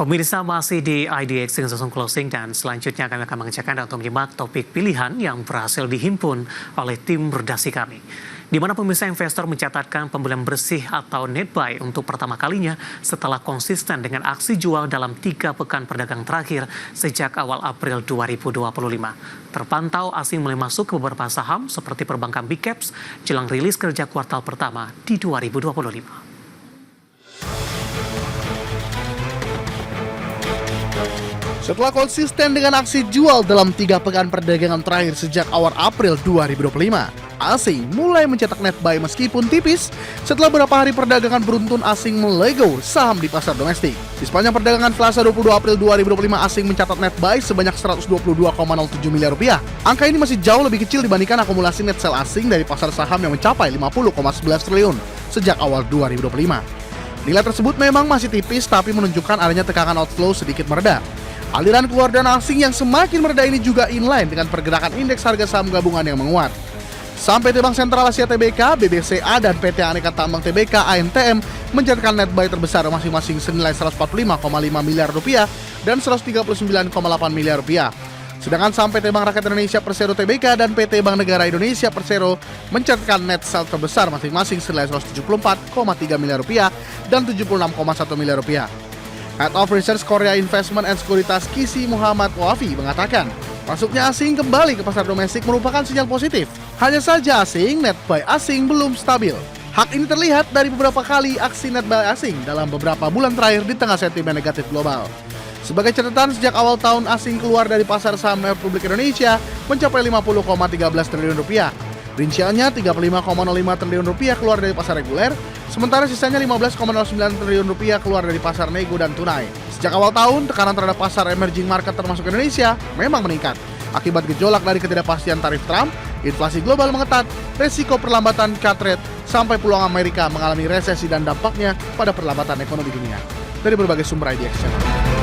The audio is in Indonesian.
Pemirsa masih di IDX dengan sesung closing dan selanjutnya kami akan mengajak Anda untuk menyimak topik pilihan yang berhasil dihimpun oleh tim redaksi kami. Di mana pemirsa investor mencatatkan pembelian bersih atau net buy untuk pertama kalinya setelah konsisten dengan aksi jual dalam 3 pekan perdagangan terakhir sejak awal April 2025. Terpantau asing mulai masuk ke beberapa saham seperti perbankan big caps jelang rilis kerja kuartal pertama di 2025. Setelah konsisten dengan aksi jual dalam 3 pekan perdagangan terakhir sejak awal April 2025, asing mulai mencetak net buy meskipun tipis setelah beberapa hari perdagangan beruntun asing melego saham di pasar domestik. Di sepanjang perdagangan Selasa 22 April 2025, asing mencatat net buy sebanyak 122,07 miliar rupiah. Angka ini masih jauh lebih kecil dibandingkan akumulasi net sell asing dari pasar saham yang mencapai 50,11 triliun sejak awal 2025. Nilai tersebut memang masih tipis tapi menunjukkan adanya tekanan outflow sedikit mereda. Aliran keluar dana asing yang semakin mereda ini juga inline dengan pergerakan indeks harga saham gabungan yang menguat. Saham PT Bank Sentral Asia Tbk, BBCA, dan PT Aneka Tambang Tbk, ANTM mencatatkan net buy terbesar masing-masing senilai 145,5 miliar rupiah dan 139,8 miliar rupiah. Sedangkan saham PT Bank Rakyat Indonesia Persero Tbk dan PT Bank Negara Indonesia Persero mencatatkan net sell terbesar masing-masing senilai 174,3 miliar rupiah dan 76,1 miliar rupiah. Head of Research Korea Investment and Sekuritas Kisi Muhammad Wafi mengatakan, masuknya asing kembali ke pasar domestik merupakan sinyal positif. Hanya saja net buy asing belum stabil. Hal ini terlihat dari beberapa kali aksi net buy asing dalam beberapa bulan terakhir di tengah sentimen negatif global. Sebagai catatan, sejak awal tahun asing keluar dari pasar saham Republik Indonesia mencapai 50,13 triliun rupiah. Rinciannya 35,05 triliun rupiah keluar dari pasar reguler, sementara sisanya 15,09 triliun rupiah keluar dari pasar nego dan tunai. Sejak awal tahun, tekanan terhadap pasar emerging market termasuk Indonesia memang meningkat. Akibat gejolak dari ketidakpastian tarif Trump, inflasi global mengetat, resiko perlambatan cut rate, sampai peluang Amerika mengalami resesi dan dampaknya pada perlambatan ekonomi dunia. Dari berbagai sumber IDX Channel.